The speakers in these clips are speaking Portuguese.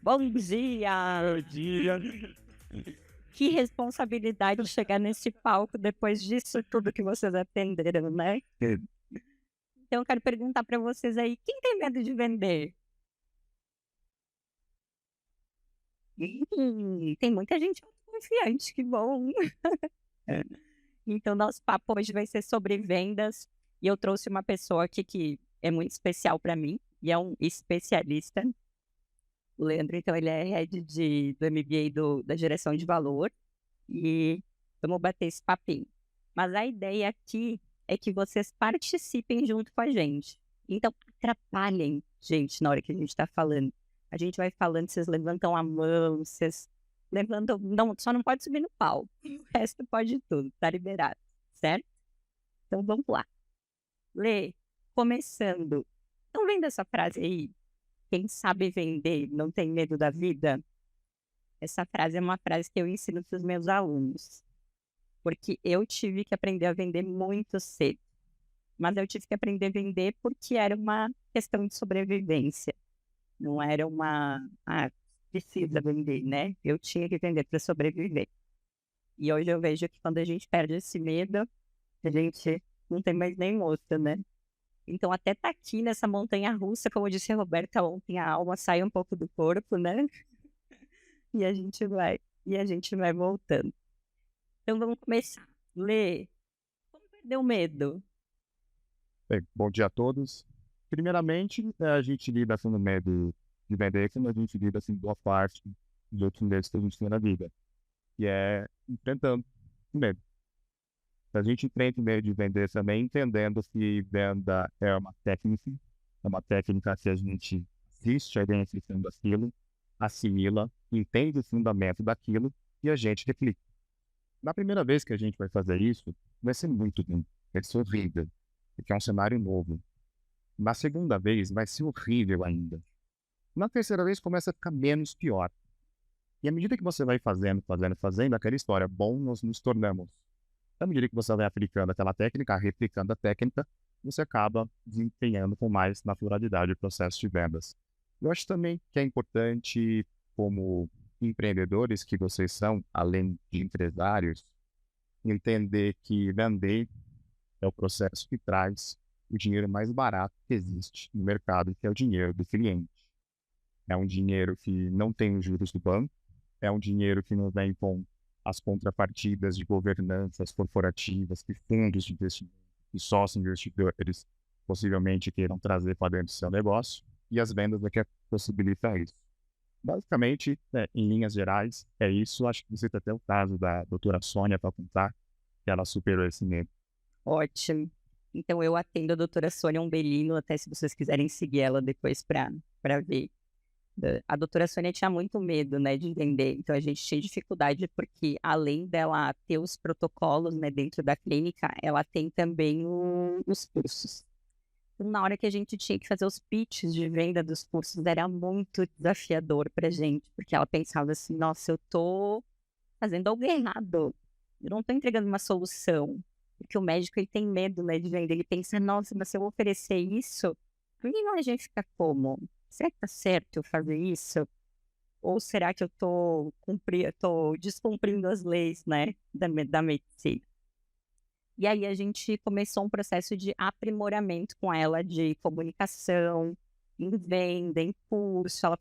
Bom dia! Bom dia. Que responsabilidade chegar nesse palco depois disso tudo que vocês aprenderam, né? Então eu quero perguntar para vocês aí, quem tem medo de vender? Tem muita gente confiante, que bom. Então nosso papo hoje vai ser sobre vendas e eu trouxe uma pessoa aqui que é muito especial para mim e é um especialista. O Leandro, então, ele é head do MBA da geração de valor e vamos bater esse papinho. Mas a ideia aqui é que vocês participem junto com a gente. Então, atrapalhem, gente, na hora que a gente está falando. A gente vai falando, vocês levantam a mão, vocês levantam. Não, só não pode subir no palco. O resto pode tudo, tá liberado, certo? Então vamos lá. Lê, começando. Estão vendo essa frase aí? Quem sabe vender não tem medo da vida? Essa frase é uma frase que eu ensino para os meus alunos, porque eu tive que aprender a vender muito cedo. Mas eu tive que aprender a vender porque era uma questão de sobrevivência. Não era precisa vender, né? Eu tinha que vender para sobreviver. E hoje eu vejo que quando a gente perde esse medo, a gente não tem mais nem moça, né? Então até tá aqui nessa montanha russa, como disse a Roberta ontem, a alma sai um pouco do corpo, né? E a gente vai voltando. Então vamos começar. Lê, como perder o medo? Bem, bom dia a todos. Primeiramente, a gente lida assim, no medo de vender, como a gente lida assim, boa parte dos outros medos que a gente tem na vida, que é enfrentando o medo. A gente enfrenta o medo de vender também, entendendo que venda é uma técnica que a gente assiste a identificando aquilo, assimila, entende o fundamento daquilo e a gente replica. Na primeira vez que a gente vai fazer isso, vai ser muito ruim, vai ser horrível, porque é um cenário novo. Na segunda vez, vai ser horrível ainda. Na terceira vez, começa a ficar menos pior. E à medida que você vai fazendo, aquela história, bom, nós nos tornamos. À medida que você vai aplicando aquela técnica, replicando a técnica, você acaba desempenhando com mais naturalidade o processo de vendas. Eu acho também que é importante, como empreendedores que vocês são, além de empresários, entender que vender é o processo que traz o dinheiro mais barato que existe no mercado, que é o dinheiro do cliente. É um dinheiro que não tem os juros do banco, é um dinheiro que não vem com as contrapartidas de governanças corporativas, que fundos de investimento e sócios investidores possivelmente queiram trazer para dentro do seu negócio, e as vendas é que possibilita isso. Basicamente, em linhas gerais, é isso. Acho que você tem até o caso da doutora Sônia para contar, que ela superou esse medo. Ótimo. Então eu atendo a doutora Sônia Umbelino, até se vocês quiserem seguir ela depois para ver. A doutora Sônia tinha muito medo, né, de vender, então a gente tinha dificuldade porque além dela ter os protocolos, né, dentro da clínica, ela tem também os cursos. Então, na hora que a gente tinha que fazer os pitches de venda dos cursos, era muito desafiador pra gente, porque ela pensava assim, nossa, eu tô fazendo algo errado, eu não tô entregando uma solução, porque o médico ele tem medo, né, de vender, ele pensa, nossa, mas se eu oferecer isso, a minha imagem fica como? Será que tá certo eu fazer isso? Ou será que eu tô descumprindo as leis, né, da medicina? E aí a gente começou um processo de aprimoramento com ela de comunicação, em venda, em curso. Ela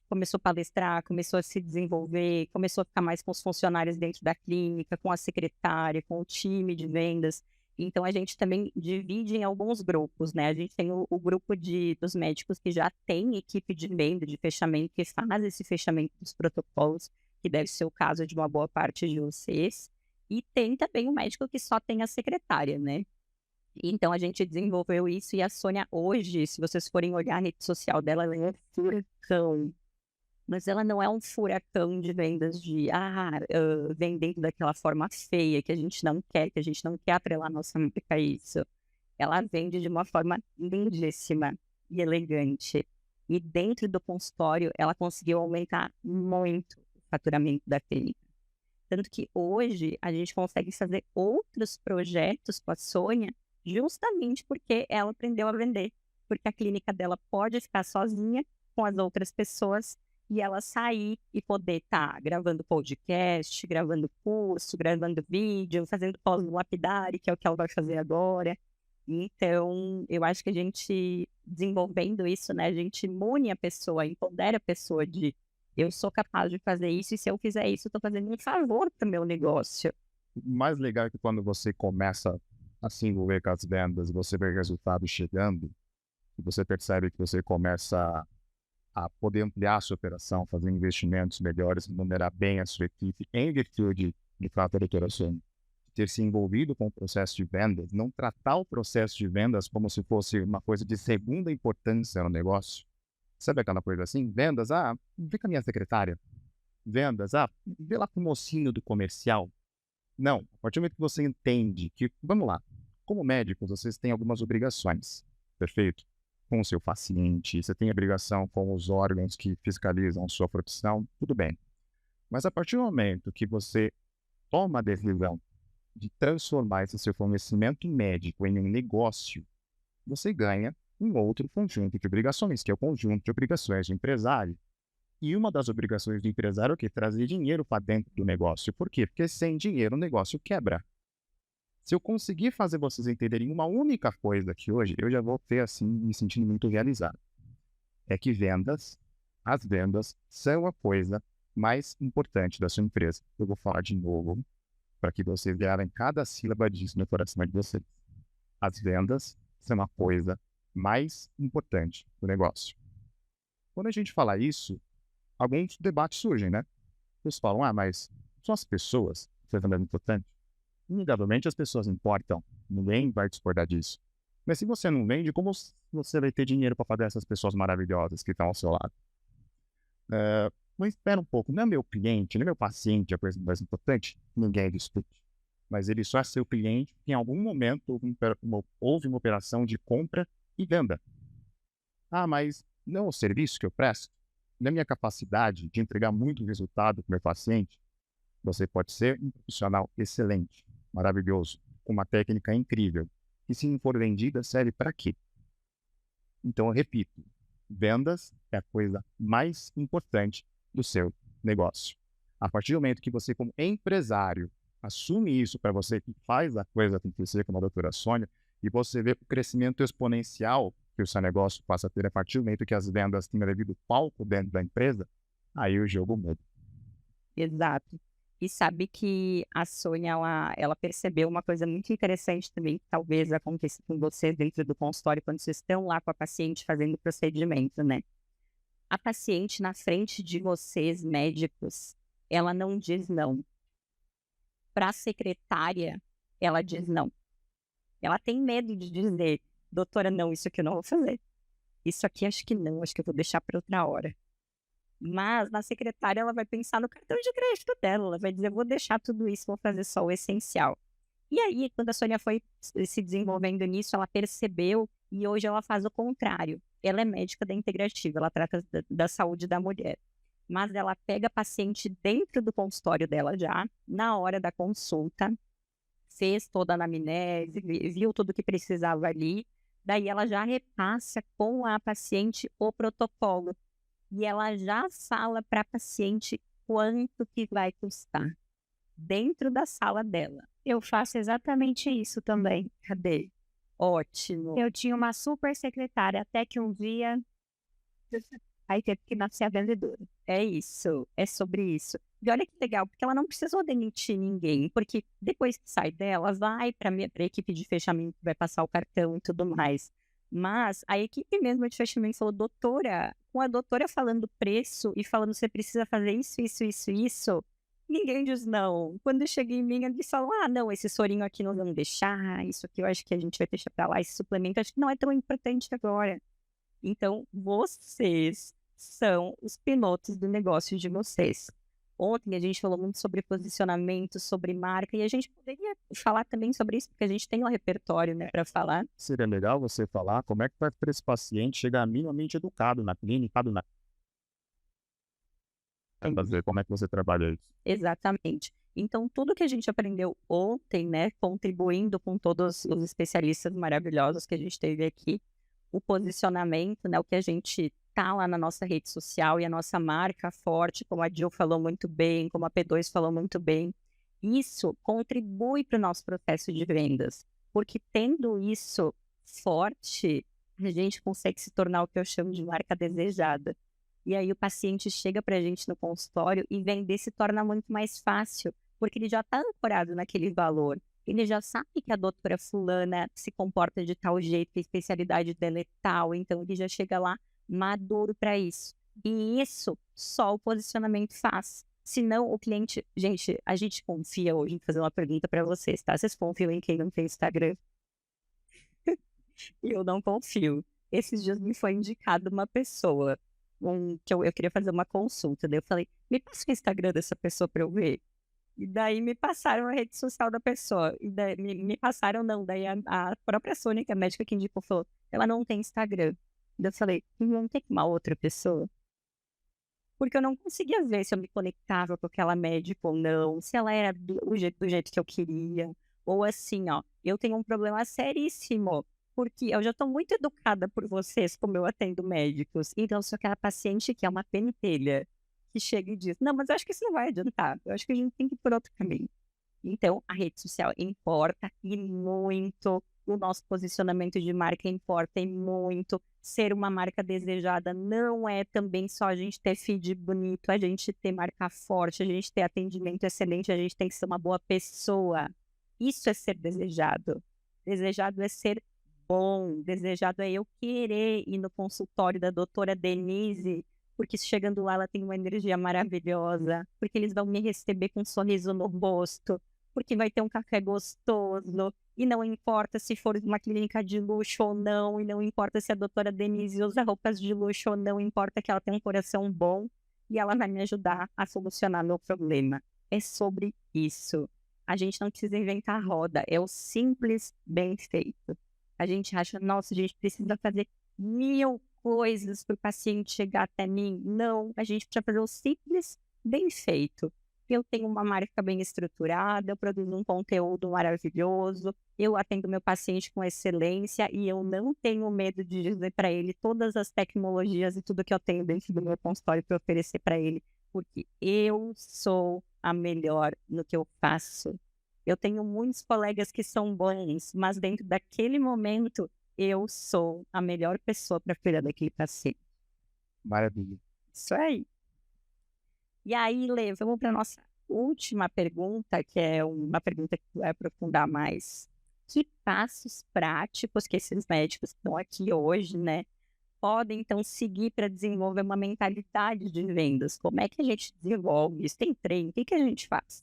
começou a palestrar, começou a se desenvolver, começou a ficar mais com os funcionários dentro da clínica, com a secretária, com o time de vendas. Então a gente também divide em alguns grupos, né? A gente tem o grupo dos médicos que já tem equipe de venda, de fechamento, que faz esse fechamento dos protocolos, que deve ser o caso de uma boa parte de vocês. E tem também o médico que só tem a secretária, né? Então a gente desenvolveu isso e a Sônia hoje, se vocês forem olhar a rede social dela, ela é um furacão. Mas ela não é um furacão de vendas vendendo daquela forma feia que a gente não quer atrelar nossa marca a isso. Ela vende de uma forma lindíssima e elegante. E dentro do consultório, ela conseguiu aumentar muito o faturamento da clínica. Tanto que hoje a gente consegue fazer outros projetos com a Sônia justamente porque ela aprendeu a vender. Porque a clínica dela pode ficar sozinha com as outras pessoas e ela sair e poder estar gravando podcast, gravando curso, gravando vídeo, fazendo pós no Lapidari, que é o que ela vai fazer agora. Então, eu acho que a gente, desenvolvendo isso, né, a gente imune a pessoa, empodera a pessoa de eu sou capaz de fazer isso, e se eu fizer isso, eu estou fazendo um favor para o meu negócio. O mais legal é que quando você começa a se envolver com as vendas, você vê resultados chegando, e você percebe que você começa a poder ampliar a sua operação, fazer investimentos melhores, remunerar bem a sua equipe, em virtude de fato da operação, ter se envolvido com o processo de vendas, não tratar o processo de vendas como se fosse uma coisa de segunda importância no negócio. Sabe aquela coisa assim? Vendas, vê com a minha secretária. Vendas, vê lá com o mocinho do comercial. Não, a partir do momento que você entende que, vamos lá, como médicos, vocês têm algumas obrigações, perfeito? Com o seu paciente, você tem obrigação com os órgãos que fiscalizam a sua profissão, tudo bem. Mas a partir do momento que você toma a decisão de transformar esse seu conhecimento médico em um negócio, você ganha um outro conjunto de obrigações, que é o conjunto de obrigações do empresário. E uma das obrigações do empresário é o quê? Trazer dinheiro para dentro do negócio. Por quê? Porque sem dinheiro o negócio quebra. Se eu conseguir fazer vocês entenderem uma única coisa aqui hoje, eu já vou ter, assim, me sentindo muito realizado. É que as vendas são a coisa mais importante da sua empresa. Eu vou falar de novo, para que vocês gravem cada sílaba disso no coração de vocês. As vendas são a coisa mais importante do negócio. Quando a gente fala isso, alguns debates surgem, né? Eles falam, mas são as pessoas que são mais importantes? Inegavelmente as pessoas importam, ninguém vai discordar disso. Mas se você não vende, como você vai ter dinheiro para pagar essas pessoas maravilhosas que estão ao seu lado? Mas espera um pouco, não é meu cliente, não é meu paciente a coisa mais importante? Ninguém discute. Mas ele só é seu cliente porque em algum momento houve uma operação de compra e venda. Mas não é o serviço que eu presto? Na minha capacidade de entregar muito resultado para o meu paciente, você pode ser um profissional excelente, maravilhoso, com uma técnica incrível, que se não for vendida, serve para quê? Então, eu repito, vendas é a coisa mais importante do seu negócio. A partir do momento que você, como empresário, assume isso para você e faz a coisa acontecer, como a doutora Sônia, e você vê o crescimento exponencial que o seu negócio passa a ter a partir do momento que as vendas têm devido palco dentro da empresa, aí o jogo muda. Exato. E sabe que a Sônia, ela percebeu uma coisa muito interessante também, que talvez aconteça com vocês dentro do consultório, quando vocês estão lá com a paciente fazendo o procedimento, né? A paciente na frente de vocês, médicos, ela não diz não. Para a secretária, ela diz não. Ela tem medo de dizer, doutora, não, isso aqui eu não vou fazer. Isso aqui acho que não, acho que eu vou deixar para outra hora. Mas na secretária ela vai pensar no cartão de crédito dela, ela vai dizer, vou deixar tudo isso, vou fazer só o essencial. E aí, quando a Sônia foi se desenvolvendo nisso, ela percebeu e hoje ela faz o contrário. Ela é médica da integrativa, ela trata da saúde da mulher. Mas ela pega a paciente dentro do consultório dela já, na hora da consulta, fez toda a anamnese, viu tudo que precisava ali, daí ela já repassa com a paciente o protocolo. E ela já fala para a paciente quanto que vai custar dentro da sala dela. Eu faço exatamente isso também. Cadê? Ótimo. Eu tinha uma super secretária, até que um dia, aí teve que nascer a vendedora. É isso, é sobre isso. E olha que legal, porque ela não precisou demitir ninguém, porque depois que sai dela, vai para a equipe de fechamento, vai passar o cartão e tudo mais. Mas a equipe mesmo de fechamento falou, doutora, com a doutora falando preço e falando você precisa fazer isso, ninguém diz não. Quando eu cheguei em mim, eles falam, não, esse sorinho aqui não vamos deixar, isso aqui eu acho que a gente vai deixar para lá, esse suplemento acho que não é tão importante agora. Então, vocês são os pilotos do negócio de vocês. Ontem a gente falou muito sobre posicionamento, sobre marca, e a gente poderia falar também sobre isso, porque a gente tem um repertório, né, para falar. Seria legal você falar como é que vai para esse paciente chegar minimamente educado na clínica, fazer como é que você trabalha isso. Exatamente. Então, tudo que a gente aprendeu ontem, né, contribuindo com todos os especialistas maravilhosos que a gente teve aqui, o posicionamento, né, o que a gente tá lá na nossa rede social e a nossa marca forte, como a Jill falou muito bem, como a P2 falou muito bem, isso contribui para o nosso processo de vendas, porque tendo isso forte, a gente consegue se tornar o que eu chamo de marca desejada. E aí o paciente chega para a gente no consultório e vender se torna muito mais fácil, porque ele já está ancorado naquele valor. Ele já sabe que a doutora fulana se comporta de tal jeito, que a especialidade dela é tal, então ele já chega lá maduro para isso. E isso só o posicionamento faz. Senão o cliente... Gente, a gente confia hoje em fazer uma pergunta para vocês, tá? Vocês confiam em quem não tem Instagram? Eu não confio. Esses dias me foi indicado uma pessoa que eu queria fazer uma consulta. Daí eu falei, me passa o Instagram dessa pessoa para eu ver. E daí me passaram a rede social da pessoa. E daí, me passaram, não. Daí a própria Sônia, que é a médica que indicou, falou, ela não tem Instagram. Daí eu falei, não tem uma outra pessoa? Porque eu não conseguia ver se eu me conectava com aquela médica ou não, se ela era do jeito que eu queria. Ou assim, ó, eu tenho um problema seríssimo, porque eu já estou muito educada por vocês, como eu atendo médicos. Então, eu sou aquela paciente que é uma pentelha, que chega e diz, não, mas eu acho que isso não vai adiantar, eu acho que a gente tem que ir por outro caminho. Então, a rede social importa e muito, o nosso posicionamento de marca importa e muito. Ser uma marca desejada não é também só a gente ter feed bonito, a gente ter marca forte, a gente ter atendimento excelente, a gente tem que ser uma boa pessoa. Isso é ser desejado. Desejado é ser bom, desejado é eu querer ir no consultório da doutora Denise, porque chegando lá ela tem uma energia maravilhosa, porque eles vão me receber com um sorriso no rosto, porque vai ter um café gostoso, e não importa se for uma clínica de luxo ou não, e não importa se a doutora Denise usa roupas de luxo ou não, importa que ela tem um coração bom, e ela vai me ajudar a solucionar meu problema. É sobre isso. A gente não precisa inventar roda, é o simples bem feito. A gente acha, nossa, a gente precisa fazer 1000 coisas para o paciente chegar até mim. Não, a gente precisa fazer o simples bem feito. Eu tenho uma marca bem estruturada, eu produzo um conteúdo maravilhoso, eu atendo meu paciente com excelência e eu não tenho medo de dizer para ele todas as tecnologias e tudo que eu tenho dentro do meu consultório para oferecer para ele, porque eu sou a melhor no que eu faço. Eu tenho muitos colegas que são bons, mas dentro daquele momento, eu sou a melhor pessoa para cuidar daquele paciente. Maravilha. Isso aí. E aí, Lê, vamos para a nossa última pergunta, que é uma pergunta que vai aprofundar mais. Que passos práticos que esses médicos que estão aqui hoje, né, podem, então, seguir para desenvolver uma mentalidade de vendas? Como é que a gente desenvolve isso? Tem treino? O que a gente faz?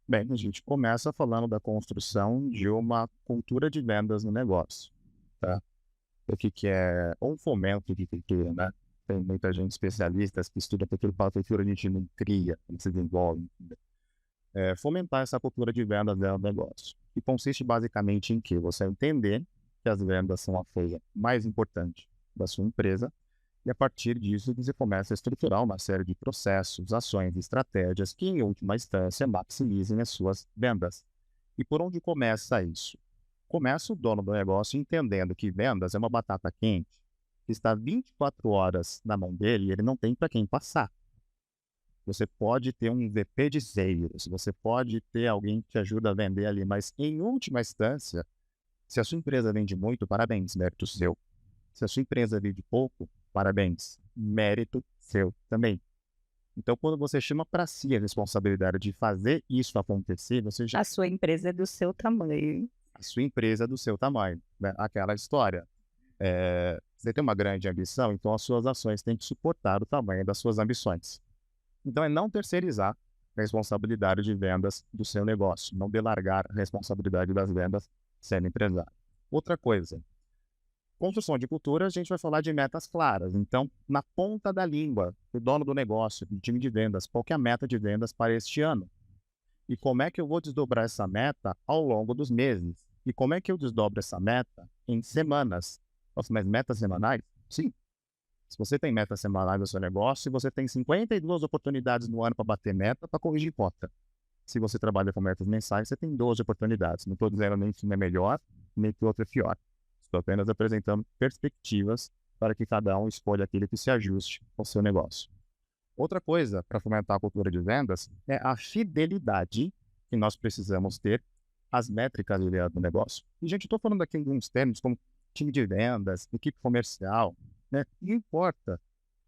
Bem, a gente começa falando da construção de uma cultura de vendas no negócio, tá? O que é um fomento de cultura, né? Tem muita gente especialista que estuda porque a cultura a gente não cria, não se desenvolve. Fomentar essa cultura de vendas dentro do negócio. E consiste basicamente em que você entender que as vendas são a folha mais importante da sua empresa e a partir disso você começa a estruturar uma série de processos, ações e estratégias que, em última instância, maximizem as suas vendas. E por onde começa isso? Começa o dono do negócio entendendo que vendas é uma batata quente que está 24 horas na mão dele e ele não tem para quem passar. Você pode ter um VP de sales, você pode ter alguém que te ajuda a vender ali, mas em última instância, se a sua empresa vende muito, parabéns, mérito seu. Se a sua empresa vende pouco, parabéns, mérito seu também. Então, quando você chama para si a responsabilidade de fazer isso acontecer, você já... A sua empresa é do seu tamanho. A sua empresa é do seu tamanho, né? Aquela história. Você tem uma grande ambição, então as suas ações têm que suportar o tamanho das suas ambições. Então, é não terceirizar a responsabilidade de vendas do seu negócio, não delargar a responsabilidade das vendas sendo empresário. Outra coisa, construção de cultura, a gente vai falar de metas claras. Então, na ponta da língua, o dono do negócio, o time de vendas, qual que é a meta de vendas para este ano? E como é que eu vou desdobrar essa meta ao longo dos meses? E como é que eu desdobro essa meta em semanas? Nossa, mas metas semanais? Sim. Se você tem metas semanais no seu negócio, você tem 52 oportunidades no ano para bater meta, para corrigir cota. Se você trabalha com metas mensais, você tem 12 oportunidades. Não estou dizendo nem que um é melhor, nem que o outro é pior. Estou apenas apresentando perspectivas para que cada um escolha aquele que se ajuste ao seu negócio. Outra coisa para fomentar a cultura de vendas é a fidelidade que nós precisamos ter às métricas do negócio. E, gente, estou falando aqui de alguns termos como time de vendas, equipe comercial, né? Não importa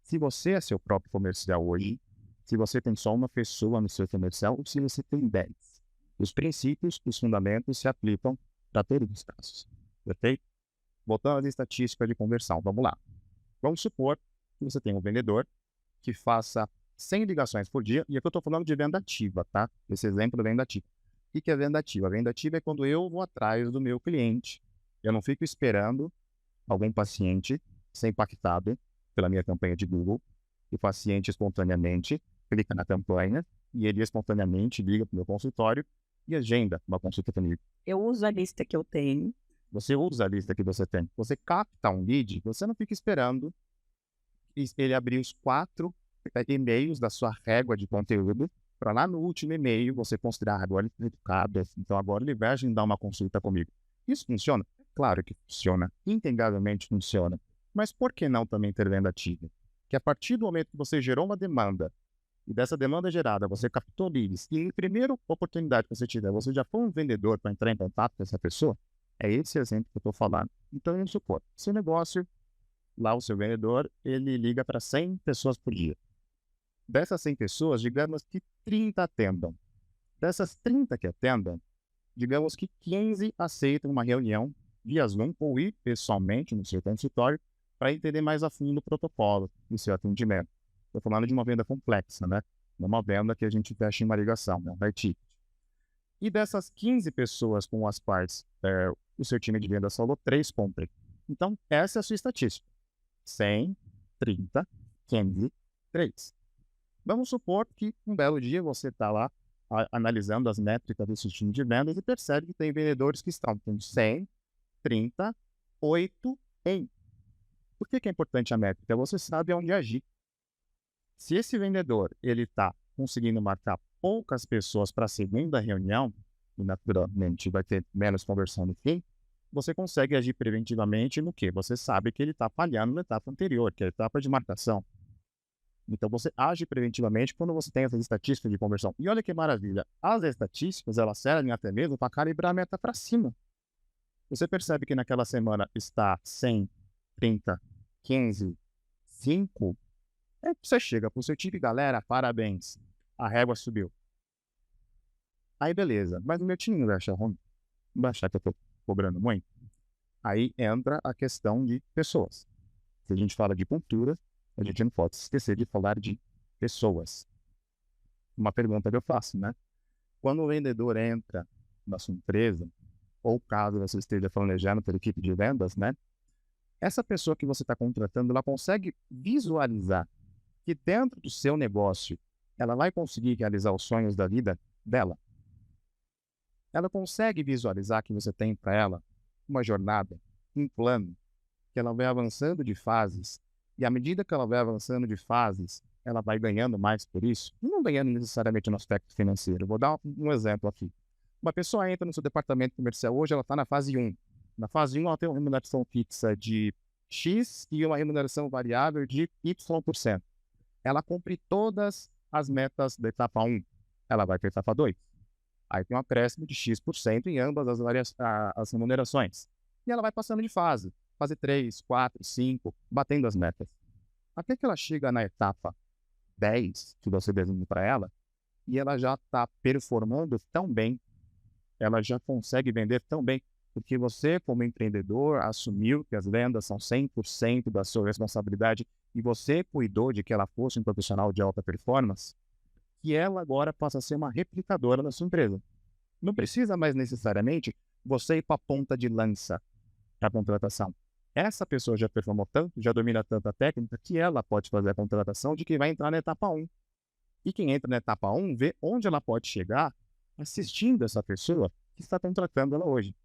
se você é seu próprio comercial hoje, se você tem só uma pessoa no seu comercial ou se você tem 10. Os princípios, os fundamentos se aplicam para todos os casos. Perfeito? Voltando às estatísticas de conversão, vamos lá. Vamos supor que você tem um vendedor que faça 100 ligações por dia, e aqui eu estou falando de venda ativa, tá? Esse exemplo é venda ativa. O que é venda ativa? A venda ativa é quando eu vou atrás do meu cliente, eu não fico esperando algum paciente ser impactado pela minha campanha de Google, o paciente espontaneamente clica na campanha e ele espontaneamente liga para o meu consultório e agenda uma consulta comigo. Eu uso a lista que eu tenho. Você usa a lista que você tem. Você capta um lead, você não fica esperando ele abrir os 4 e-mails da sua régua de conteúdo para lá no último e-mail você considerar agora ele está educado, então agora ele vai agendar uma consulta comigo. Isso funciona? Claro que funciona. Integravelmente funciona. Mas por que não também ter venda ativa? Que a partir do momento que você gerou uma demanda e dessa demanda gerada você captou leads e em primeira oportunidade que você tiver, você já foi um vendedor para entrar em contato com essa pessoa, é esse exemplo que eu estou falando. Então, vamos supor, seu negócio, lá o seu vendedor, ele liga para 100 pessoas por dia. Dessas 100 pessoas, digamos que 30 atendam. Dessas 30 que atendam, digamos que 15 aceitam uma reunião via Zoom ou ir pessoalmente no seu consultório para entender mais a fundo o protocolo do seu atendimento. Estou falando de uma venda complexa, né? Não uma venda que a gente fecha em uma ligação, né? Vai ticket. E dessas 15 pessoas com as partes, o seu time de vendas falou 3 comprem. Então, essa é a sua estatística. 100, 30, 15, 3. Vamos supor que um belo dia você está lá analisando as métricas do seu time de vendas e percebe que tem vendedores que estão com 100, 30, 8 em. Por que é importante a métrica? Você sabe onde agir. Se esse vendedor ele está conseguindo marcar poucas pessoas para a segunda reunião, e naturalmente vai ter menos conversão no fim, você consegue agir preventivamente no quê? Você sabe que ele está falhando na etapa anterior, que é a etapa de marcação. Então, você age preventivamente quando você tem essas estatísticas de conversão. E olha que maravilha, as estatísticas, elas servem até mesmo para calibrar a meta para cima. Você percebe que naquela semana está 100, 30, 15, 5, você chega para o seu time, galera, parabéns, a régua subiu. Aí, beleza, mas o meu time não vai achar ruim, não vai achar que eu estou cobrando muito. Aí entra a questão de pessoas. Se a gente fala de cultura, a gente não pode esquecer de falar de pessoas. Uma pergunta que eu faço, né? Quando o vendedor entra na sua empresa, ou caso você esteja planejando pela equipe de vendas, né? Essa pessoa que você está contratando, ela consegue visualizar que dentro do seu negócio, ela vai conseguir realizar os sonhos da vida dela? Ela consegue visualizar que você tem para ela uma jornada, um plano, que ela vai avançando de fases, e à medida que ela vai avançando de fases, ela vai ganhando mais por isso, e não ganhando necessariamente no aspecto financeiro. Vou dar um exemplo aqui. Uma pessoa entra no seu departamento comercial hoje, ela está na fase 1. Na fase 1, ela tem uma remuneração fixa de X e uma remuneração variável de Y%. Ela cumpre todas as metas da etapa 1. Ela vai para a etapa 2. Aí tem um acréscimo de X% em ambas as remunerações. E ela vai passando de fase. Fase 3, 4, 5, batendo as metas. Até que ela chega na etapa 10, que você desenha para ela, e ela já está performando tão bem, ela já consegue vender tão bem, porque você, como empreendedor, assumiu que as vendas são 100% da sua responsabilidade e você cuidou de que ela fosse um profissional de alta performance, que ela agora passa a ser uma replicadora da sua empresa. Não precisa mais necessariamente você ir para a ponta de lança para a contratação. Essa pessoa já performou tanto, já domina tanta técnica, que ela pode fazer a contratação de quem vai entrar na etapa 1. E quem entra na etapa 1 vê onde ela pode chegar assistindo essa pessoa que está contratando ela hoje.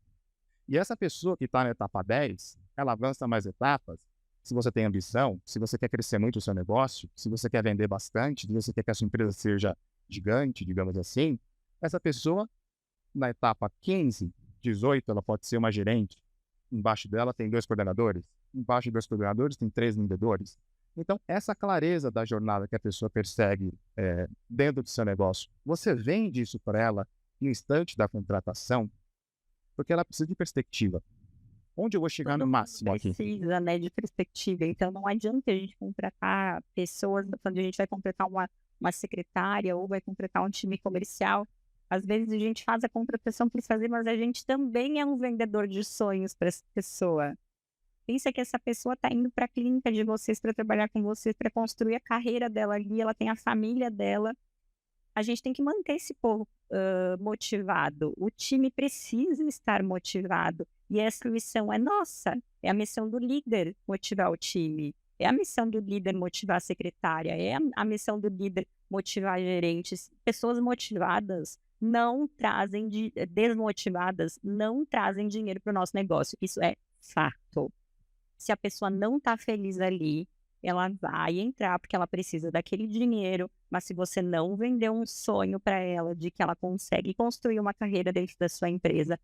E essa pessoa que está na etapa 10, ela avança mais etapas. Se você tem ambição, se você quer crescer muito o seu negócio, se você quer vender bastante, se você quer que a sua empresa seja gigante, digamos assim, essa pessoa, na etapa 15, 18, ela pode ser uma gerente. Embaixo dela tem 2 coordenadores. embaixo dos coordenadores tem 3 vendedores. Então, essa clareza da jornada que a pessoa persegue dentro do seu negócio, você vende isso para ela no instante da contratação, porque ela precisa de perspectiva. Onde eu vou chegar no máximo aqui? Precisa, né, de perspectiva. Então, não adianta a gente contratar pessoas, quando a gente vai contratar uma secretária ou vai contratar um time comercial. Às vezes a gente faz a contratação por fazer, mas a gente também é um vendedor de sonhos para essa pessoa. Pensa que essa pessoa está indo para a clínica de vocês para trabalhar com vocês, para construir a carreira dela ali, ela tem a família dela. A gente tem que manter esse povo motivado. O time precisa estar motivado. E essa missão é nossa. É a missão do líder motivar o time. É a missão do líder motivar a secretária. É a missão do líder motivar gerentes. Pessoas motivadas não trazem, desmotivadas não trazem dinheiro para o nosso negócio. Isso é fato. Se a pessoa não está feliz ali, ela vai entrar porque ela precisa daquele dinheiro, mas se você não vender um sonho para ela de que ela consegue construir uma carreira dentro da sua empresa,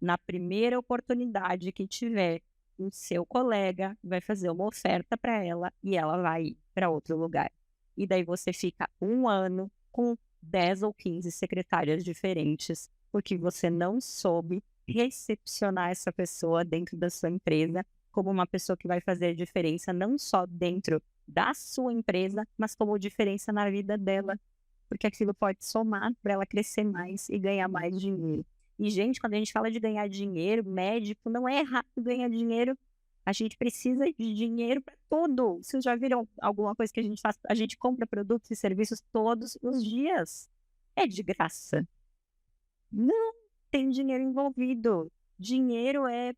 na primeira oportunidade que tiver, o seu colega vai fazer uma oferta para ela e ela vai ir para outro lugar. E daí você fica um ano com 10 ou 15 secretárias diferentes, porque você não soube recepcionar essa pessoa dentro da sua empresa como uma pessoa que vai fazer diferença não só dentro da sua empresa, mas como diferença na vida dela, porque aquilo pode somar para ela crescer mais e ganhar mais dinheiro. E, gente, quando a gente fala de ganhar dinheiro, médico, não é rápido ganhar dinheiro. A gente precisa de dinheiro para tudo. Vocês já viram alguma coisa que a gente faz? A gente compra produtos e serviços todos os dias. É de graça. Não tem dinheiro envolvido. Dinheiro é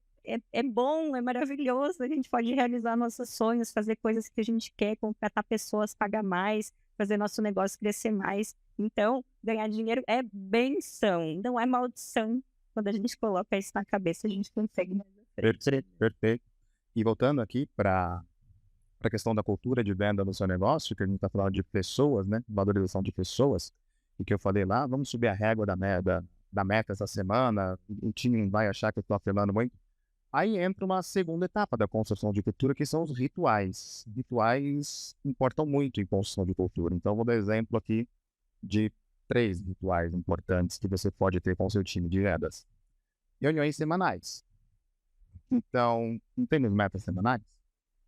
bom, é maravilhoso, a gente pode realizar nossos sonhos, fazer coisas que a gente quer, contratar pessoas, pagar mais, fazer nosso negócio crescer mais. Então, ganhar dinheiro é benção, não é maldição. Quando a gente coloca isso na cabeça, a gente consegue. Perfeito. E voltando aqui para a questão da cultura de venda no seu negócio, que a gente está falando de pessoas, né? Valorização de pessoas, e que eu falei lá, vamos subir a régua da meta essa semana, o time não vai achar que eu estou apelando muito. Aí entra uma segunda etapa da construção de cultura, que são os rituais. Rituais importam muito em construção de cultura. Então, vou dar exemplo aqui de 3 rituais importantes que você pode ter com o seu time de vendas. Reuniões semanais. Então, não temos metas semanais?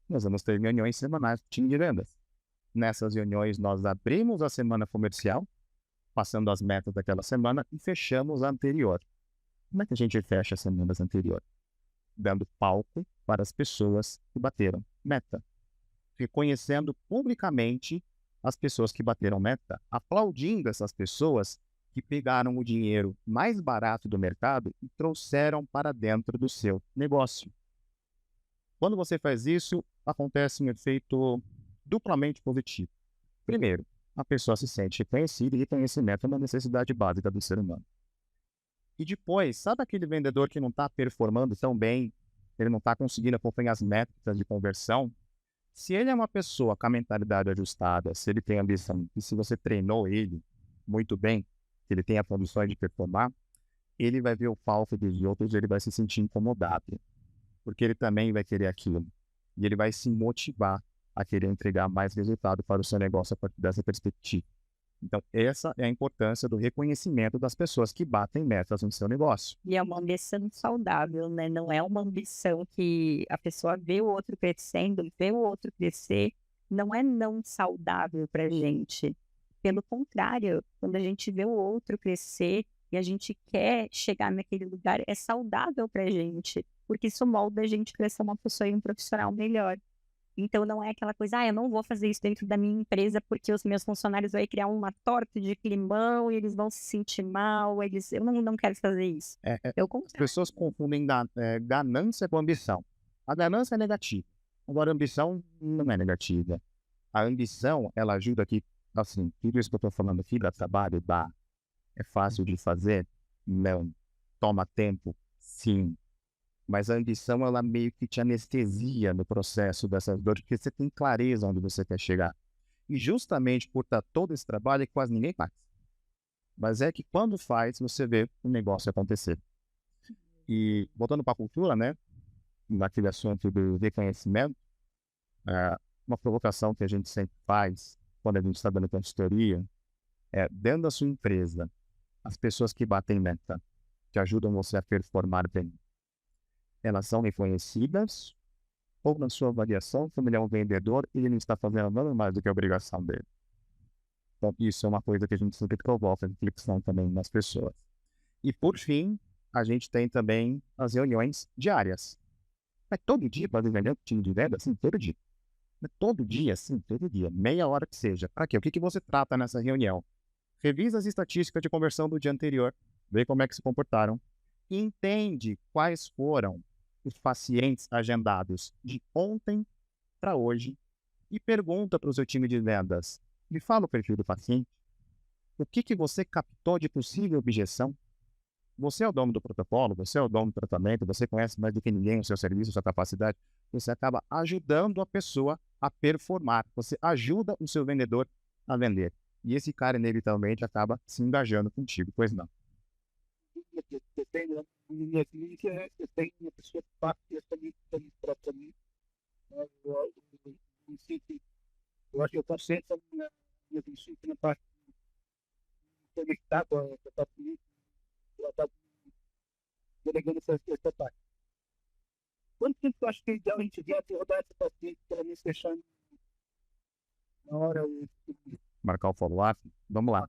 Nós vamos ter reuniões semanais com o time de vendas. Nessas reuniões, nós abrimos a semana comercial, passando as metas daquela semana e fechamos a anterior. Como é que a gente fecha as semanas anteriores? Dando palco para as pessoas que bateram meta, reconhecendo publicamente as pessoas que bateram meta, aplaudindo essas pessoas que pegaram o dinheiro mais barato do mercado e trouxeram para dentro do seu negócio. Quando você faz isso, acontece um efeito duplamente positivo. Primeiro, a pessoa se sente reconhecida e reconhecimento é uma necessidade básica do ser humano. E depois, sabe aquele vendedor que não está performando tão bem, ele não está conseguindo acompanhar as métricas de conversão? Se ele é uma pessoa com a mentalidade ajustada, se ele tem ambição, e se você treinou ele muito bem, se ele tem a condições de performar, ele vai ver o palco dos outros e ele vai se sentir incomodado, porque ele também vai querer aquilo. E ele vai se motivar a querer entregar mais resultado para o seu negócio a partir dessa perspectiva. Então, essa é a importância do reconhecimento das pessoas que batem metas no seu negócio. E é uma ambição saudável, né? Não é uma ambição que a pessoa vê o outro crescendo, vê o outro crescer. Não é não saudável para a gente. Pelo contrário, quando a gente vê o outro crescer e a gente quer chegar naquele lugar, é saudável para a gente. Porque isso molda a gente para ser uma pessoa e um profissional melhor. Então, não é aquela coisa, eu não vou fazer isso dentro da minha empresa porque os meus funcionários vão criar uma torta de climão e eles vão se sentir mal, eu não quero fazer isso. As pessoas confundem ganância com ambição. A ganância é negativa, agora a ambição não é negativa. A ambição, ela ajuda aqui, assim, tudo isso que eu estou falando aqui, dá trabalho, dá. É fácil de fazer? Não. Toma tempo? Sim. Mas a ambição, ela meio que te anestesia no processo dessas dores, porque você tem clareza onde você quer chegar. E justamente por estar todo esse trabalho, quase ninguém faz. Mas é que quando faz, você vê o negócio acontecer. E voltando para a cultura, né? naquele assunto do reconhecimento, uma provocação que a gente sempre faz quando a gente está dando consultoria é, dentro da sua empresa, as pessoas que batem meta, que ajudam você a performar bem, elas são reconhecidas ou na sua avaliação, como ele é um vendedor, ele não está fazendo nada mais do que a obrigação dele. Então, isso é uma coisa que a gente sempre provoca reflexão também nas pessoas. E, por fim, a gente tem também as reuniões diárias. Mas todo dia, para vender um time de venda, assim, todo dia. Mas todo dia, sim, todo dia. Meia hora que seja. Para quê? O que você trata nessa reunião? Revisa as estatísticas de conversão do dia anterior, vê como é que se comportaram, e entende quais foram os pacientes agendados de ontem para hoje e pergunta para o seu time de vendas, me fala o perfil do paciente, o que você captou de possível objeção? Você é o dono do protocolo, você é o dono do tratamento, você conhece mais do que ninguém o seu serviço, a sua capacidade, você acaba ajudando a pessoa a performar, você ajuda o seu vendedor a vender. E esse cara, inevitavelmente, acaba se engajando contigo, pois não. Você tem na minha clínica, você tem uma pessoa que parte também para mim. Eu acho que eu estou sempre na minha clínica na parte conectar com a parte clínica, ela está delegando essa parte. Quanto tempo eu acho que é ideal a gente vier até rodar essa paciente para me fechar na hora? Marcar o follow-up? Vamos lá.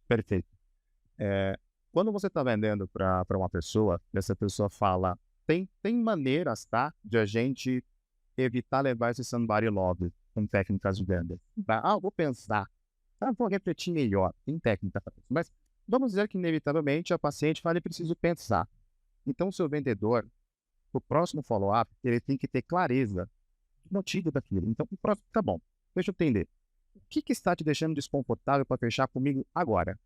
Perfeito. Quando você está vendendo para uma pessoa, essa pessoa fala, tem maneiras, tá, de a gente evitar levar esse somebody love com técnicas de venda. Vou pensar. Vou refletir melhor. Tem técnica para isso. Mas vamos dizer que, inevitavelmente, a paciente fala, preciso pensar. Então, o seu vendedor, o próximo follow-up, ele tem que ter clareza do motivo daquilo. Então, o próximo, tá bom, deixa eu entender. O que está te deixando desconfortável para fechar comigo agora?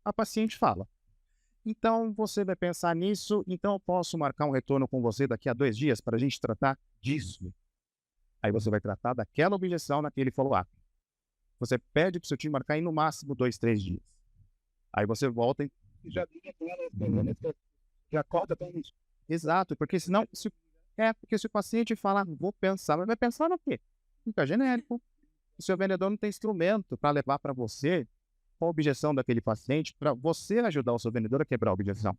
A paciente fala, então você vai pensar nisso, então eu posso marcar um retorno com você daqui a 2 dias para a gente tratar disso. Aí você vai tratar daquela objeção naquele follow-up. Você pede para o seu time marcar em no máximo 2, 3 dias. Aí você volta e já liga com ela, já acorda para isso. Exato, porque senão, porque se o paciente falar, vou pensar, mas vai pensar no quê? Fica genérico. O seu vendedor não tem instrumento para levar para você a objeção daquele paciente, para você ajudar o seu vendedor a quebrar a objeção.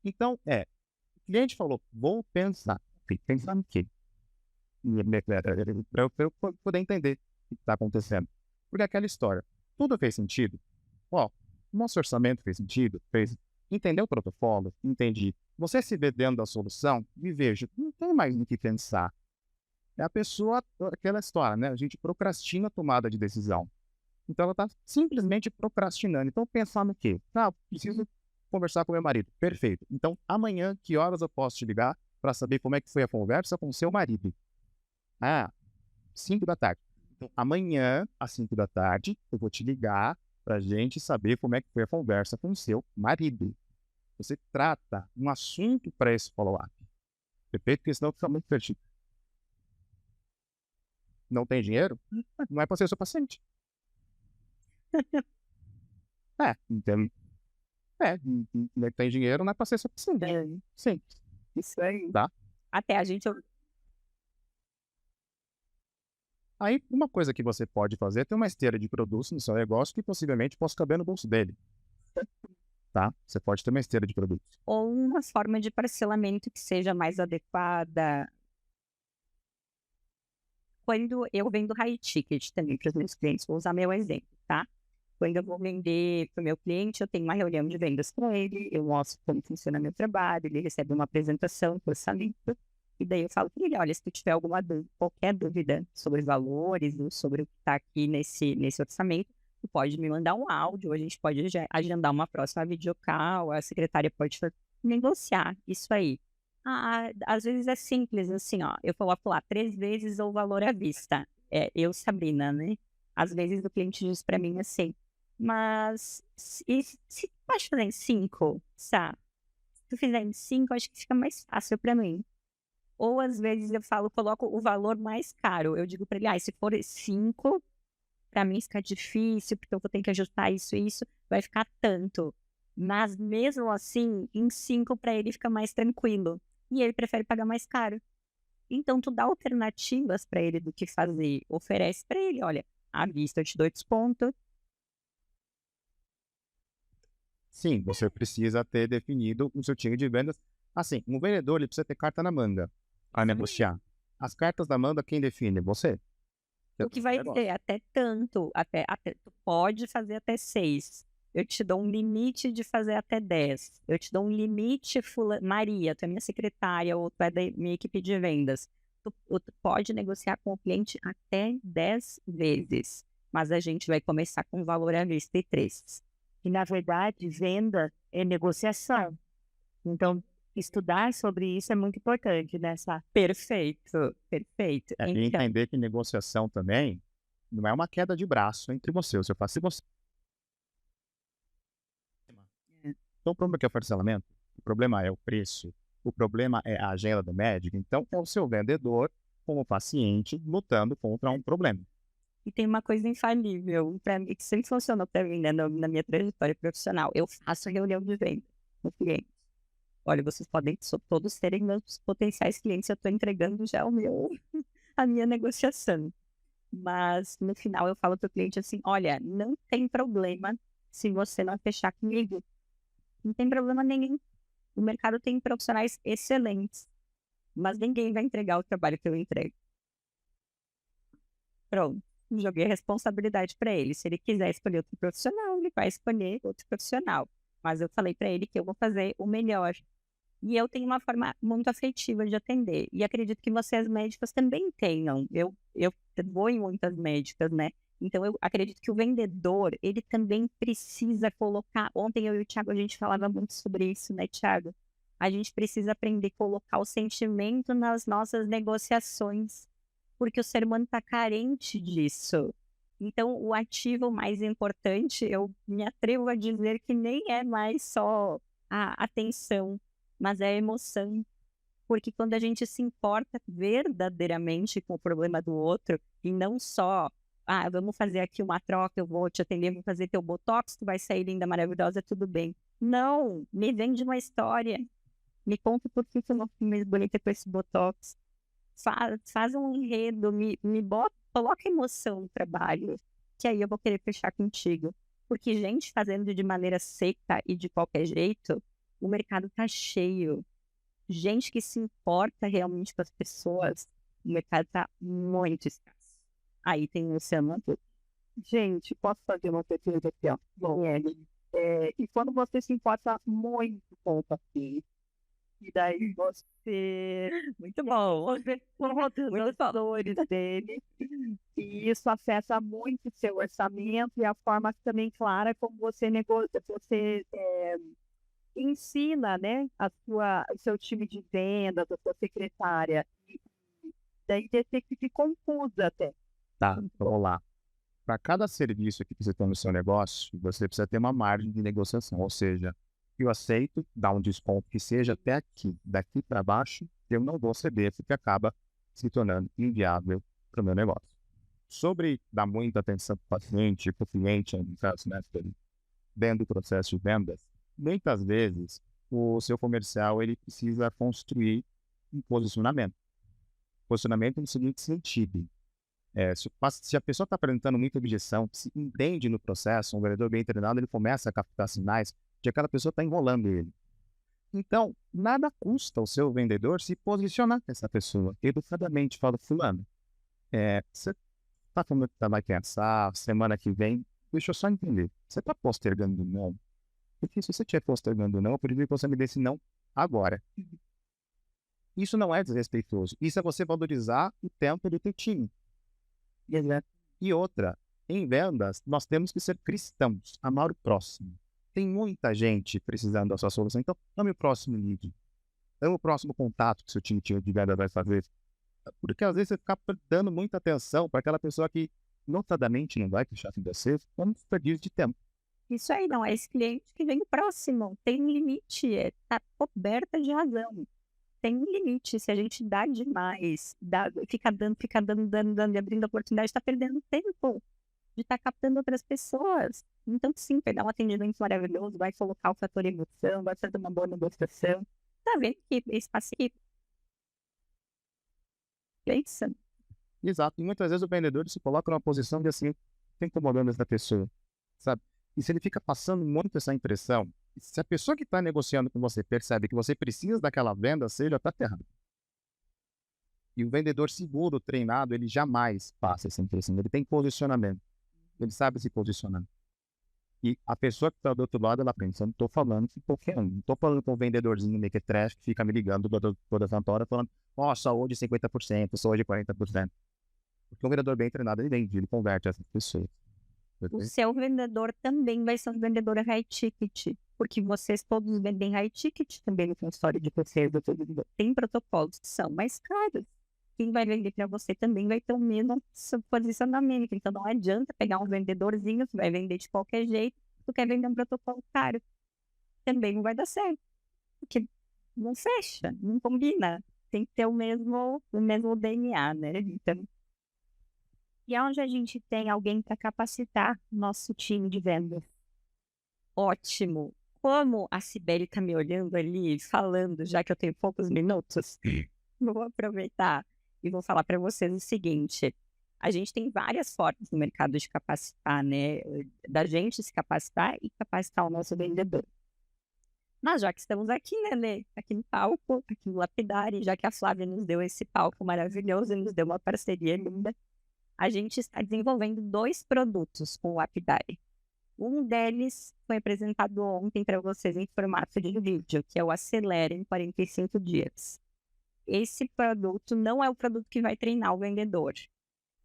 Então, o cliente falou, vou pensar. Pensar no quê? Para eu poder entender o que está acontecendo. Porque aquela história, tudo fez sentido? Nosso orçamento fez sentido? Fez. Entendeu o protocolo? Entendi. Você se vê dentro da solução? Me vejo. Não tem mais no que pensar. É a pessoa, aquela história, né? A gente procrastina a tomada de decisão. Então, ela está simplesmente procrastinando. Então, pensar no quê? Preciso conversar com meu marido. Perfeito. Então, amanhã, que horas eu posso te ligar para saber como é que foi a conversa com o seu marido? 5 da tarde. Então, amanhã, às 5 da tarde, eu vou te ligar para a gente saber como é que foi a conversa com o seu marido. Você trata um assunto para esse follow-up. Perfeito? Porque senão fica muito perdido. Não tem dinheiro? Não é para ser seu paciente. Então, não tem dinheiro, não é para ser seu paciente. Sim. Isso aí. Tá? Até a gente... Aí, uma coisa que você pode fazer é ter uma esteira de produtos no seu negócio que possivelmente possa caber no bolso dele. Tá? Você pode ter uma esteira de produtos. Ou uma forma de parcelamento que seja mais adequada. Quando eu vendo high ticket também para os meus clientes, vou usar meu exemplo, tá? Quando eu vou vender para o meu cliente, eu tenho uma reunião de vendas com ele, eu mostro como funciona meu trabalho, ele recebe uma apresentação com orçamento, e daí eu falo para ele, olha, se tu tiver alguma dúvida, qualquer dúvida sobre os valores, ou sobre o que está aqui nesse orçamento, tu pode me mandar um áudio, ou a gente pode agendar uma próxima videocall, a secretária pode negociar isso aí. Às vezes é simples, assim, eu coloco lá 3 vezes o valor à vista. Eu, Sabrina, né? Às vezes o cliente diz para mim assim, mas se tu pode fazer em 5, sabe? Se tu fizer em 5, acho que fica mais fácil para mim. Ou às vezes eu coloco o valor mais caro. Eu digo para ele, se for 5, para mim fica difícil, porque eu vou ter que ajustar isso e isso, vai ficar tanto. Mas mesmo assim, em 5 para ele fica mais tranquilo. e ele prefere pagar mais caro. Então, tu dá alternativas para ele do que fazer. Oferece para ele, olha, à vista eu te dou desconto. Sim, você precisa ter definido o seu time de vendas. Assim, um vendedor ele precisa ter carta na manga a negociar. As cartas da manga, quem define? Você. O que vai ter até tanto, tu pode fazer até 6. Eu te dou um limite de fazer até 10. Eu te dou um limite, Maria, tu é minha secretária ou tu é da minha equipe de vendas. Tu pode negociar com o cliente até 10 vezes, mas a gente vai começar com valor à vista e 3. E, na verdade, venda é negociação. Então, estudar sobre isso é muito importante, né, Sá? Perfeito, perfeito. E Então, entender que negociação também não é uma queda de braço entre você. Você faz se você. Então, o problema aqui é o parcelamento, o problema é o preço, o problema é a agenda do médico. Então, é o seu vendedor como paciente lutando contra um problema. e tem uma coisa infalível para mim, que sempre funcionou para mim, né, na minha trajetória profissional. Eu faço reunião de venda com cliente. Olha, vocês podem todos serem meus potenciais clientes, eu estou entregando já a minha negociação. Mas no final eu falo para o cliente assim, olha, não tem problema se você não fechar comigo. Não tem problema nenhum. O mercado tem profissionais excelentes, mas ninguém vai entregar o trabalho que eu entrego. Pronto, joguei a responsabilidade para ele. Se ele quiser escolher outro profissional, ele vai escolher outro profissional. Mas eu falei para ele que eu vou fazer o melhor. E eu tenho uma forma muito afetiva de atender. E acredito que vocês médicos também tenham. Eu vou em muitas médicas, né? Então, eu acredito que o vendedor, ele também precisa colocar... Ontem eu e o Thiago, a gente falava muito sobre isso, né, Thiago? A gente precisa aprender a colocar o sentimento nas nossas negociações, porque o ser humano está carente disso. Então, o ativo mais importante, eu me atrevo a dizer que nem é mais só a atenção, mas é a emoção. Porque quando a gente se importa verdadeiramente com o problema do outro, e não só, vamos fazer aqui uma troca, eu vou te atender, vou fazer teu botox, tu vai sair linda, maravilhosa, tudo bem. Não, me vende uma história. Me conta por que eu não fui mais bonita com esse botox. Faz um enredo, coloca emoção no trabalho, que aí eu vou querer fechar contigo. Porque gente fazendo de maneira seca e de qualquer jeito, o mercado tá cheio. Gente que se importa realmente com as pessoas, o mercado tá muito escasso. Aí tem o Luciano. Gente, posso fazer uma pergunta aqui, ó? Bom, e quando você se importa muito com o paciente, e daí você Muito bom. os valores dele, e isso afeta muito o seu orçamento e a forma também clara como você negocia, você ensina, né, o seu time de vendas, a sua secretária, e daí você fica confusa até. Tá, vamos lá. Para cada serviço que você tem no seu negócio, você precisa ter uma margem de negociação. Ou seja, eu aceito dar um desconto que seja até aqui. Daqui para baixo, eu não vou ceder, porque acaba se tornando inviável para o meu negócio. Sobre dar muita atenção para o paciente, para o cliente, no caso, né, dentro do processo de vendas, muitas vezes o seu comercial ele precisa construir um posicionamento. Posicionamento no seguinte sentido. Se a pessoa está apresentando muita objeção, se entende no processo, um vendedor bem treinado, ele começa a captar sinais de que aquela pessoa está enrolando ele. Então, nada custa o seu vendedor se posicionar com essa pessoa. Educadamente, fala, fulano, você está falando que vai pensar, semana que vem, deixa eu só entender, você está postergando o não? Porque se você estiver postergando o não, eu prefiro que você me dê esse não agora. Isso não é desrespeitoso. Isso é você valorizar o tempo do teu time. E outra, em vendas, nós temos que ser cristãos, amar o próximo. Tem muita gente precisando da sua solução, então ame o próximo lead. Ame o próximo contato que seu time de venda vai fazer. Porque às vezes você fica dando muita atenção para aquela pessoa que notadamente não vai fechar com você, é um desperdício de tempo. Isso aí não é esse cliente que vem próximo, tem um limite, está coberta de razão. Tem um limite, se a gente dá demais, fica dando, e abrindo oportunidade, está perdendo tempo de estar captando outras pessoas. Então, sim, vai dar um atendimento maravilhoso, vai colocar o fator emoção, vai fazer uma boa negociação. Tá vendo que esse paciente Pensa. Exato. E muitas vezes o vendedor se coloca numa posição de assim, tá incomodando essa pessoa, sabe? E se ele fica passando muito essa impressão, se a pessoa que está negociando com você percebe que você precisa daquela venda, você já está ferrado. E o vendedor seguro, treinado, ele jamais passa essa impressão. Ele tem posicionamento. Ele sabe se posicionar. E a pessoa que está do outro lado, ela pensa, eu não estou falando com qualquer um. Não estou falando com um vendedorzinho mequetrefe que fica me ligando toda santa hora falando, saúde 50%, saúde 40%. Porque um vendedor bem treinado, ele vende, ele converte essas pessoas. O seu vendedor também vai ser um vendedor high ticket, porque vocês todos vendem high ticket também no consultório de vocês. Tem protocolos que são mais caros. Quem vai vender para você também vai ter o mesmo posicionamento. Então não adianta pegar um vendedorzinho que vai vender de qualquer jeito, tu quer vender um protocolo caro. Também não vai dar certo. Porque não fecha, não combina. Tem que ter o mesmo DNA, né? Então, e onde a gente tem alguém para capacitar nosso time de vendas? Ótimo. Como a Cibele está me olhando ali, falando, já que eu tenho poucos minutos, vou aproveitar e vou falar para vocês o seguinte. A gente tem várias formas no mercado de capacitar, né? Da gente se capacitar e capacitar o nosso vendedor. Mas já que estamos aqui, né, Lê? Aqui no palco, aqui no Lapidari, já que a Flávia nos deu esse palco maravilhoso e nos deu uma parceria linda, a gente está desenvolvendo 2 produtos com o Lapidari. Um deles foi apresentado ontem para vocês em formato de vídeo, que é o Acelera em 45 dias. Esse produto não é o produto que vai treinar o vendedor,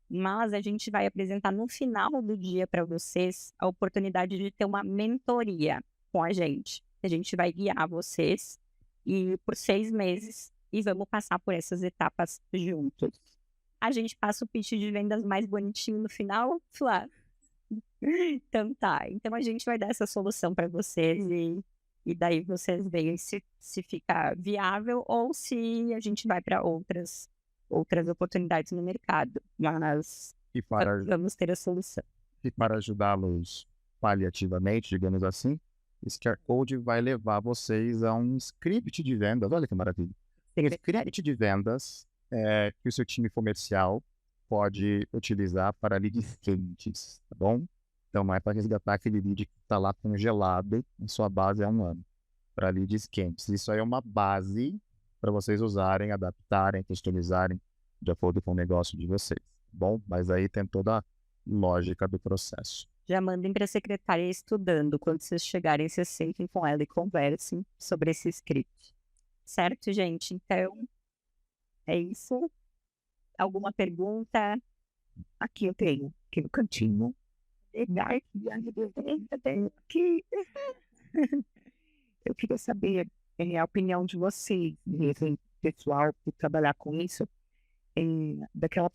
mas a gente vai apresentar no final do dia para vocês a oportunidade de ter uma mentoria com a gente. A gente vai guiar vocês e por 6 meses e vamos passar por essas etapas juntos. A gente passa o pitch de vendas mais bonitinho no final, Flávio. Então tá, então a gente vai dar essa solução para vocês e daí vocês veem se fica viável ou se a gente vai para outras oportunidades no mercado, mas vamos ter a solução. E para ajudá-los paliativamente, digamos assim, esse QR Code vai levar vocês a um script de vendas, olha que maravilha. Um script de vendas que o seu time comercial pode utilizar para leads quentes, tá bom? Então, não é para resgatar aquele lead que está lá congelado em sua base há um ano. Para leads quentes. Isso aí é uma base para vocês usarem, adaptarem, customizarem de acordo com o negócio de vocês. Tá bom? Mas aí tem toda a lógica do processo. Já mandem para a secretária estudando. Quando vocês chegarem, vocês sentem com ela e conversem sobre esse script. Certo, gente? Então, é isso. Alguma pergunta? Aqui eu tenho, aqui no cantinho. Eu queria saber a opinião de vocês, mesmo, pessoal, por trabalhar com isso,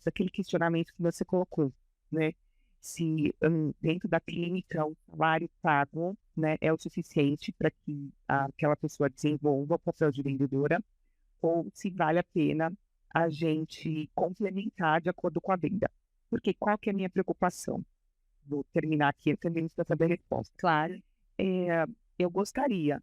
daquele questionamento que você colocou, né? Se dentro da clínica o salário pago, né, é o suficiente para que aquela pessoa desenvolva o papel de vendedora, ou se vale a pena a gente complementar de acordo com a venda. Porque qual que é a minha preocupação? Vou terminar aqui, eu também para saber a resposta. Claro, eu gostaria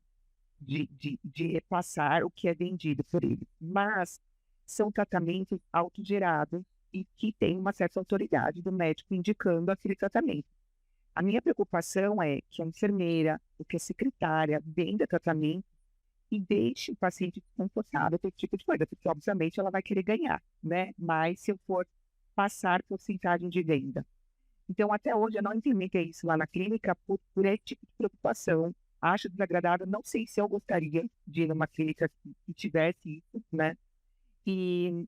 de repassar o que é vendido por ele, mas são tratamentos autogerados e que tem uma certa autoridade do médico indicando aquele tratamento. A minha preocupação é que a enfermeira, ou que a secretária venda tratamento e deixe o paciente desconfortável com esse tipo de coisa, porque obviamente ela vai querer ganhar, né? Mas se eu for passar porcentagem de venda. Então, até hoje, eu não implementei isso lá na clínica por esse tipo de preocupação. Acho desagradável, não sei se eu gostaria de ir numa clínica que tivesse isso, né?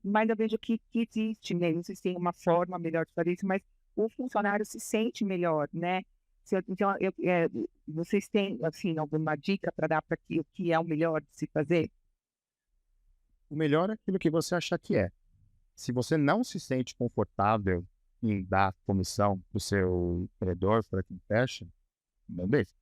Mas eu vejo que existe, né? Não sei se tem uma forma melhor de fazer isso, mas o funcionário se sente melhor, né? Então, vocês têm, assim, alguma dica para dar para o que é o melhor de se fazer? O melhor é aquilo que você achar que é. Se você não se sente confortável em dar comissão para o seu vendedor, para quem fecha, não deixe.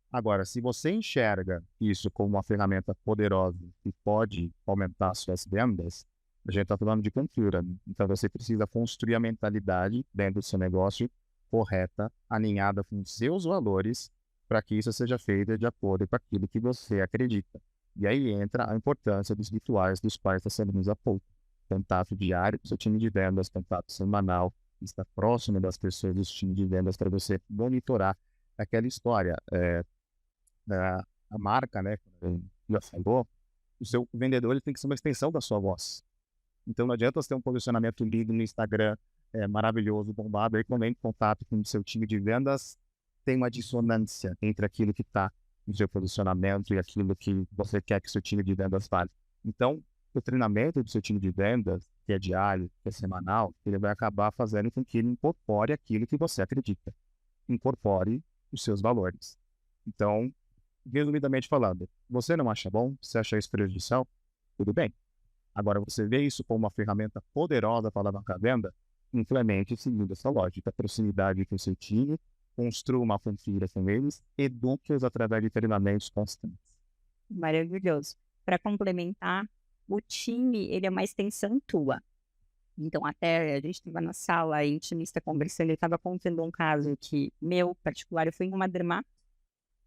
Agora, se você enxerga isso como uma ferramenta poderosa que pode aumentar suas vendas, a gente está falando de cultura, né? Então você precisa construir a mentalidade dentro do seu negócio correta, alinhada com os seus valores, para que isso seja feito de acordo com aquilo que você acredita. E aí entra a importância dos rituais dos quais nós falamos há pouco. contato diário com o seu time de vendas, contato semanal, estar próximo das pessoas do time de vendas para você monitorar aquela história. A marca, né, como já falou, o seu vendedor ele tem que ser uma extensão da sua voz. Então não adianta você ter um posicionamento lindo no Instagram, maravilhoso, bombado, aí quando entra em contato com o seu time de vendas, tem uma dissonância entre aquilo que está no seu posicionamento e aquilo que você quer que o seu time de vendas faça. Então, o treinamento do seu time de vendas, que é diário, que é semanal, ele vai acabar fazendo com que ele incorpore aquilo que você acredita, incorpore os seus valores. Então, resumidamente falando, você não acha bom, você acha isso prejudicial, tudo bem. Agora, você vê isso como uma ferramenta poderosa para alavancar a venda, implemente seguindo essa lógica, proximidade com o seu time, construa uma confiança com eles, eduque-os através de treinamentos constantes. Maravilhoso. Para complementar, o time, ele é uma extensão tua. Então, até a gente estava na sala, a intimista conversando, ele estava contando um caso que, meu particular, eu fui em uma dermato,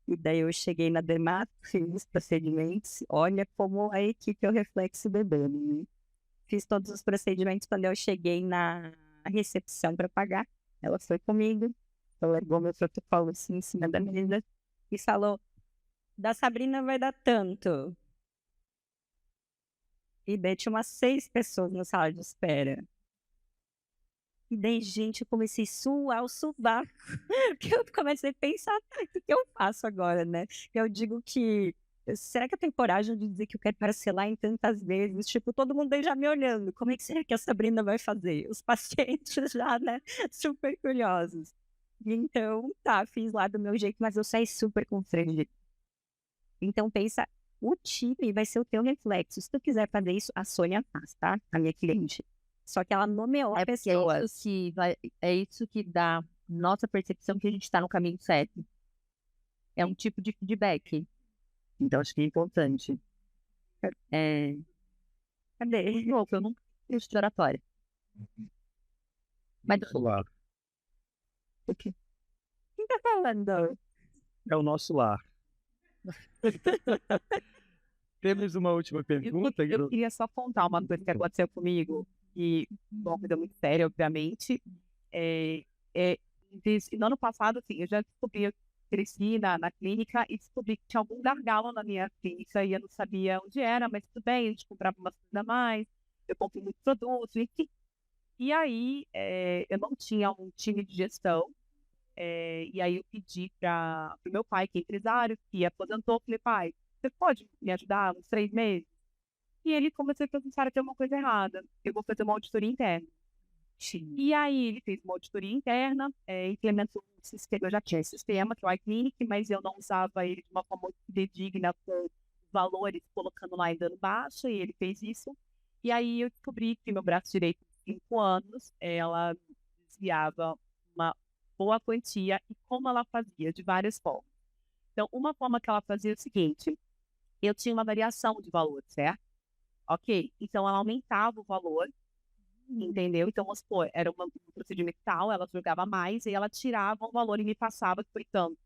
e daí eu cheguei na dermato, fiz os procedimentos, olha como a equipe é o reflexo do bebê, né? Fiz todos os procedimentos, quando eu cheguei na recepção para pagar, ela foi comigo, ela largou meu protocolo assim em cima da mesa e falou, da Sabrina vai dar tanto. E daí tinha umas 6 pessoas na sala de espera. E daí, gente, eu comecei a suar o sovaco. Porque eu comecei a pensar, o que eu faço agora, né? Eu digo que, será que eu tenho coragem de dizer que eu quero parcelar em tantas vezes? Tipo, todo mundo aí já me olhando. Como é que será que a Sabrina vai fazer? Os pacientes já, né? Super curiosos. Então, tá, fiz lá do meu jeito, mas eu saí super constrangida. Então, pensa, o time vai ser o teu reflexo. Se tu quiser fazer isso, a Sônia faz, tá? A minha cliente. Só que ela nomeou É porque pessoas. é isso que dá nossa percepção que a gente está no caminho certo. É um tipo de feedback. Então, acho que é importante. Cadê? Louco, eu nunca fiz de oratória. Mas Nosso lar. Quem tá falando? É o nosso lar. Temos uma última pergunta. Eu queria só contar uma coisa que aconteceu comigo, e uma coisa muito séria, obviamente. No ano passado, assim, eu já descobri, eu cresci na clínica e descobri que tinha algum gargalo na minha clínica e eu não sabia onde era, mas tudo bem, a gente comprava uma coisa a mais, eu comprei muitos produtos, enfim. E aí, eu não tinha um time de gestão, e aí eu pedi para o meu pai, que é empresário, que aposentou, falei, pai, você pode me ajudar uns 3 meses? E ele começou a pensar, tem uma coisa errada, eu vou fazer uma auditoria interna. E aí ele fez uma auditoria interna, implementou um sistema, eu já tinha esse sistema, que é o iClinic, mas eu não usava ele de uma forma muito fidedigna, com valores colocando lá e dando baixa, e ele fez isso. E aí eu descobri que meu braço direito, de 5 anos, ela desviava uma boa quantia, e como ela fazia? De várias formas. Então, uma forma que ela fazia é o seguinte, eu tinha uma variação de valor, certo? Ok, então ela aumentava o valor, entendeu? Então, vamos supor, era um procedimento tal, ela jogava mais e ela tirava um valor e me passava que foi tanto.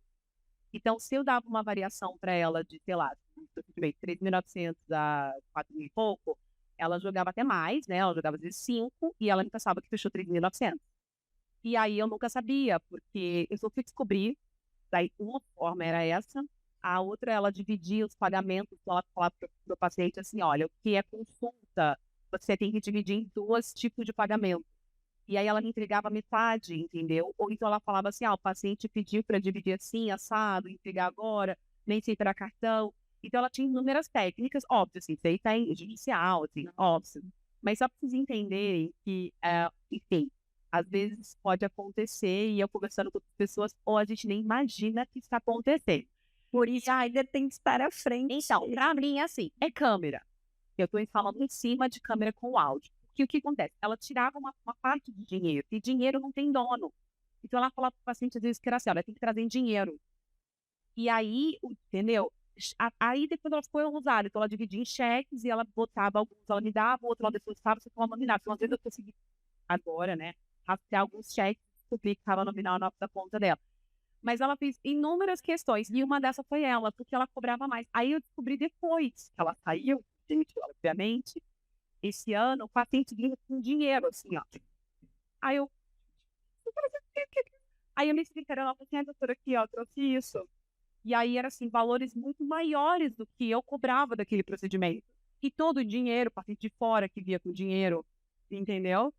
Então, se eu dava uma variação para ela de, sei lá, 3.900 a 4.000 e pouco, ela jogava até mais, né? Ela jogava às vezes 5 e ela me passava que fechou 3.900. E aí eu nunca sabia, porque eu só fui descobrir, daí uma forma era essa, a outra ela dividia os pagamentos, ela falava para o paciente assim, olha, o que é consulta, você tem que dividir em 2 tipos de pagamento. E aí ela me entregava metade, entendeu? Ou então ela falava assim, o paciente pediu para dividir assim, assado, entregar agora, nem sempre era cartão. Então ela tinha inúmeras técnicas, óbvio, assim, isso aí tá em judicial, assim, óbvio. Mas só para vocês entenderem que, enfim, às vezes pode acontecer e eu conversando com outras pessoas, ou a gente nem imagina que está acontecendo. Por isso, ainda tem que estar à frente. Então, pra mim, assim, é câmera. Eu estou falando em cima de câmera com áudio. Porque o que acontece? Ela tirava uma parte de dinheiro, e dinheiro não tem dono. Então ela falava para o paciente, às vezes, que era assim, olha, tem que trazer em dinheiro. E aí, entendeu? Aí depois ela foi usada, então ela dividia em cheques e ela botava alguns, ela me dava, outro ela depositava, você falava nominal. Então, às vezes eu consegui agora, né, rastrear alguns cheques, descobri que estava nominal na conta dela. Mas ela fez inúmeras questões, e uma dessas foi ela, porque ela cobrava mais. Aí eu descobri depois que ela saiu, gente, obviamente, esse ano, o paciente vinha com dinheiro, assim, ó. Aí eu me explicaram, ela falou assim, doutora, aqui, ó, trouxe isso. E aí era, assim, valores muito maiores do que eu cobrava daquele procedimento. E todo o dinheiro, paciente de fora que via com dinheiro, entendeu?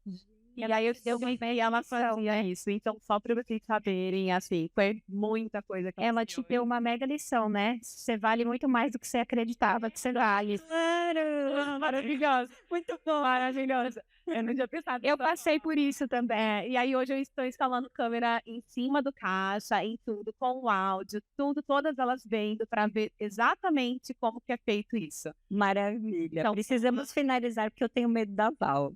E aí eu e ela fazia isso. Então, só para vocês saberem, assim, foi muita coisa que Ela te deu uma mega lição, né? Você vale muito mais do que você acreditava que você vale. Claro! Maravilhosa! Muito bom, maravilhosa! Eu não tinha pensado. Eu passei por isso também. E aí hoje eu estou instalando câmera em cima do caixa, em tudo, com o áudio, tudo, todas elas vendo para ver exatamente como que é feito isso. Maravilha. Então, Precisamos finalizar porque eu tenho medo da Val.